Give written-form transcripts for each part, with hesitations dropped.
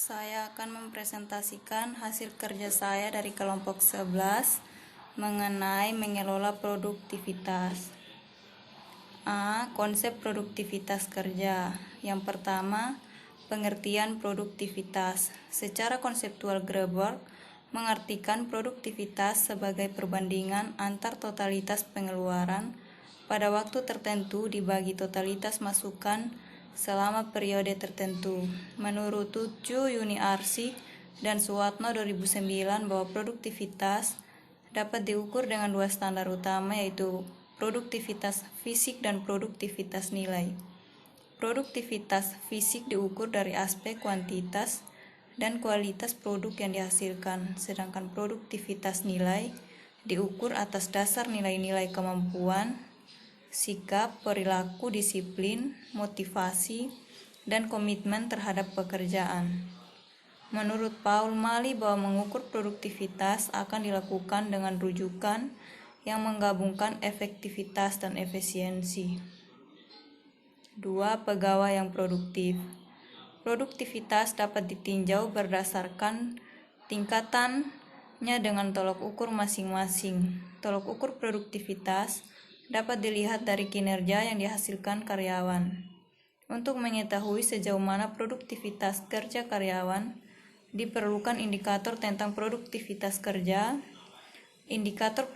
Saya akan mempresentasikan hasil kerja saya dari kelompok 11 mengenai mengelola produktivitas. Konsep produktivitas kerja. Yang pertama, pengertian produktivitas. Secara konseptual, Graeber mengartikan produktivitas sebagai perbandingan antar totalitas pengeluaran pada waktu tertentu dibagi totalitas masukan selama periode tertentu. Menurut Chu Yuniarsi dan Suwatno 2009 bahwa produktivitas dapat diukur dengan dua standar utama, yaitu produktivitas fisik dan produktivitas nilai. Produktivitas fisik diukur dari aspek kuantitas dan kualitas produk yang dihasilkan, sedangkan produktivitas nilai diukur atas dasar nilai-nilai kemampuan, sikap, perilaku, disiplin, motivasi, dan komitmen terhadap pekerjaan. Menurut Paul Mali bahwa mengukur produktivitas akan dilakukan dengan rujukan yang menggabungkan efektivitas dan efisiensi. 2. Pegawai yang produktif. Produktivitas dapat ditinjau berdasarkan tingkatannya dengan tolok ukur masing-masing. Tolok ukur produktivitas dapat dilihat dari kinerja yang dihasilkan karyawan. Untuk mengetahui sejauh mana produktivitas kerja karyawan, diperlukan indikator tentang produktivitas kerja. Indikator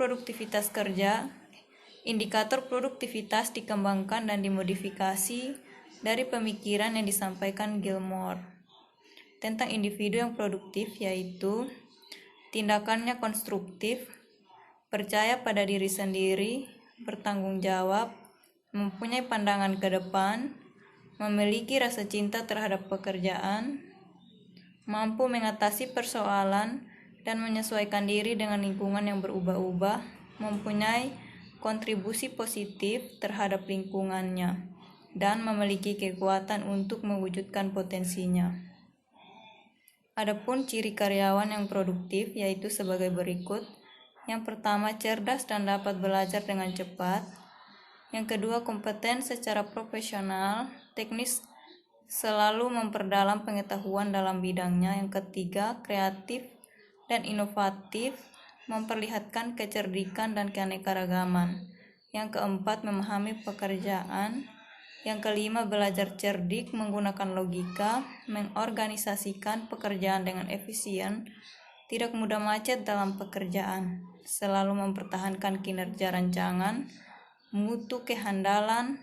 produktivitas dikembangkan dan dimodifikasi dari pemikiran yang disampaikan Gilmore tentang individu yang produktif, yaitu tindakannya konstruktif, percaya pada diri sendiri, bertanggung jawab, mempunyai pandangan ke depan, memiliki rasa cinta terhadap pekerjaan, mampu mengatasi persoalan dan menyesuaikan diri dengan lingkungan yang berubah-ubah, mempunyai kontribusi positif terhadap lingkungannya, dan memiliki kekuatan untuk mewujudkan potensinya. Adapun ciri karyawan yang produktif yaitu sebagai berikut. Yang pertama, cerdas dan dapat belajar dengan cepat. Yang kedua, kompeten secara profesional, teknis, selalu memperdalam pengetahuan dalam bidangnya. Yang ketiga, kreatif dan inovatif, memperlihatkan kecerdikan dan keanekaragaman. Yang keempat, memahami pekerjaan. Yang kelima, belajar cerdik, menggunakan logika, mengorganisasikan pekerjaan dengan efisien, tidak mudah macet dalam pekerjaan, selalu mempertahankan kinerja rancangan, mutu kehandalan,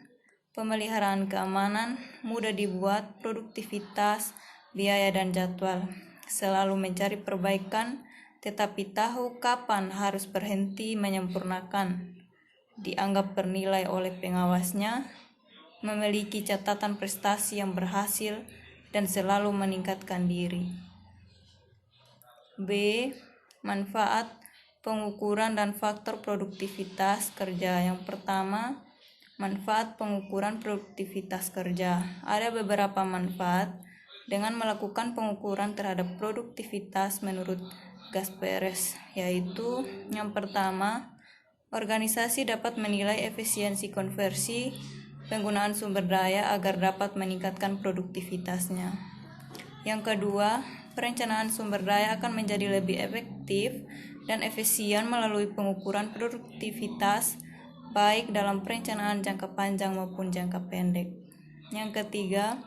pemeliharaan keamanan, mudah dibuat, produktivitas, biaya dan jadwal, selalu mencari perbaikan, tetapi tahu kapan harus berhenti menyempurnakan, dianggap bernilai oleh pengawasnya, memiliki catatan prestasi yang berhasil, dan selalu meningkatkan diri. B. Manfaat pengukuran dan faktor produktivitas kerja. Yang pertama, manfaat pengukuran produktivitas kerja. Ada beberapa manfaat dengan melakukan pengukuran terhadap produktivitas menurut Gasperes, yaitu yang pertama, organisasi dapat menilai efisiensi konversi penggunaan sumber daya agar dapat meningkatkan produktivitasnya. Yang kedua, perencanaan sumber daya akan menjadi lebih efektif dan efisien melalui pengukuran produktivitas baik dalam perencanaan jangka panjang maupun jangka pendek. Yang ketiga,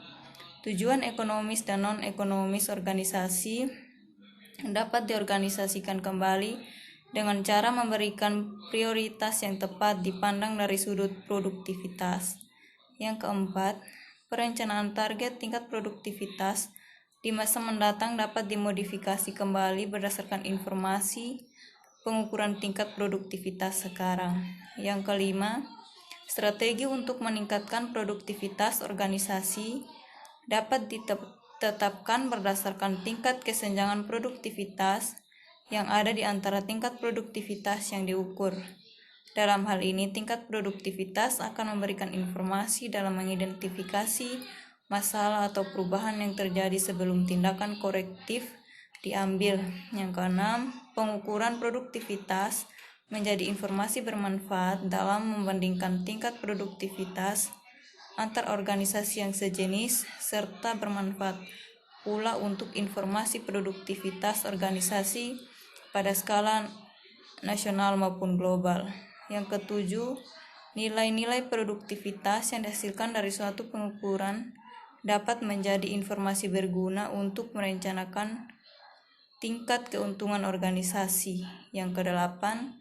tujuan ekonomis dan non-ekonomis organisasi dapat diorganisasikan kembali dengan cara memberikan prioritas yang tepat dipandang dari sudut produktivitas. Yang keempat, perencanaan target tingkat produktivitas di masa mendatang dapat dimodifikasi kembali berdasarkan informasi pengukuran tingkat produktivitas sekarang. Yang kelima, strategi untuk meningkatkan produktivitas organisasi dapat ditetapkan berdasarkan tingkat kesenjangan produktivitas yang ada di antara tingkat produktivitas yang diukur. Dalam hal ini, tingkat produktivitas akan memberikan informasi dalam mengidentifikasi masalah atau perubahan yang terjadi sebelum tindakan korektif diambil. Yang keenam, pengukuran produktivitas menjadi informasi bermanfaat dalam membandingkan tingkat produktivitas antar organisasi yang sejenis serta bermanfaat pula untuk informasi produktivitas organisasi pada skala nasional maupun global. Yang ketujuh, nilai-nilai produktivitas yang dihasilkan dari suatu pengukuran dapat menjadi informasi berguna untuk merencanakan tingkat keuntungan organisasi. Yang kedelapan,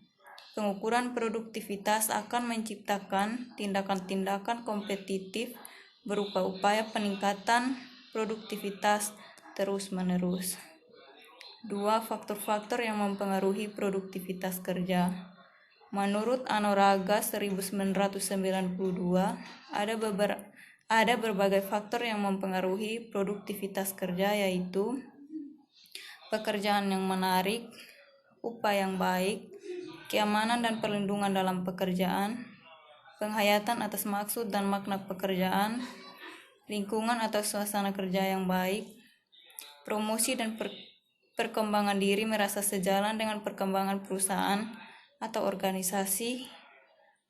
pengukuran produktivitas akan menciptakan tindakan-tindakan kompetitif berupa upaya peningkatan produktivitas terus-menerus. 2. Faktor-faktor yang mempengaruhi produktivitas kerja. Menurut Anoraga 1992, ada berbagai faktor yang mempengaruhi produktivitas kerja, yaitu pekerjaan yang menarik, upah yang baik, keamanan dan perlindungan dalam pekerjaan, penghayatan atas maksud dan makna pekerjaan, lingkungan atau suasana kerja yang baik, promosi dan perkembangan diri merasa sejalan dengan perkembangan perusahaan atau organisasi,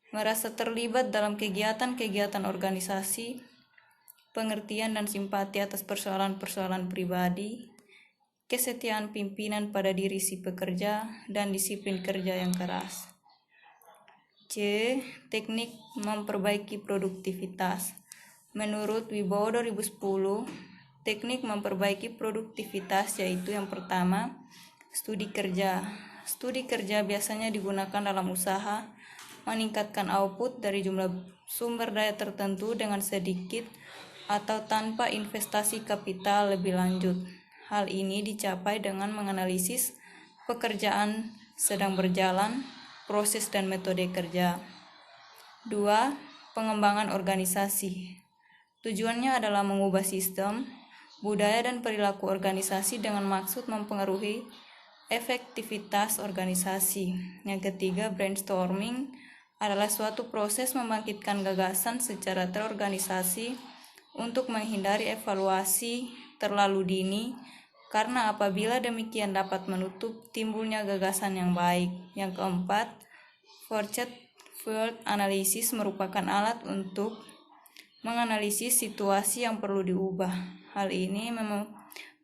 merasa terlibat dalam kegiatan-kegiatan organisasi, pengertian dan simpati atas persoalan-persoalan pribadi, kesetiaan pimpinan pada diri si pekerja, dan disiplin kerja yang keras. C. Teknik memperbaiki produktivitas. Menurut Wibowo 2010, teknik memperbaiki produktivitas yaitu yang pertama, studi kerja. Studi kerja biasanya digunakan dalam usaha meningkatkan output dari jumlah sumber daya tertentu dengan sedikit atau tanpa investasi kapital lebih lanjut. Hal ini dicapai dengan menganalisis pekerjaan sedang berjalan, proses dan metode kerja. 2. Pengembangan organisasi. Tujuannya adalah mengubah sistem, budaya dan perilaku organisasi dengan maksud mempengaruhi efektivitas organisasi. Yang ketiga, brainstorming adalah suatu proses membangkitkan gagasan secara terorganisasi untuk menghindari evaluasi terlalu dini, karena apabila demikian dapat menutup timbulnya gagasan yang baik. Yang keempat, foresight field analysis merupakan alat untuk menganalisis situasi yang perlu diubah. Hal ini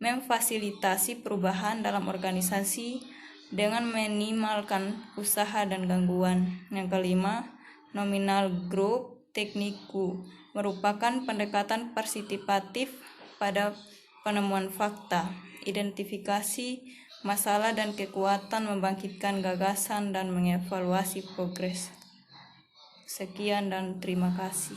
memfasilitasi perubahan dalam organisasi dengan minimalkan usaha dan gangguan. Yang kelima, nominal group tekniku merupakan pendekatan partisipatif pada penemuan fakta, identifikasi masalah dan kekuatan, membangkitkan gagasan dan mengevaluasi progres. Sekian dan terima kasih.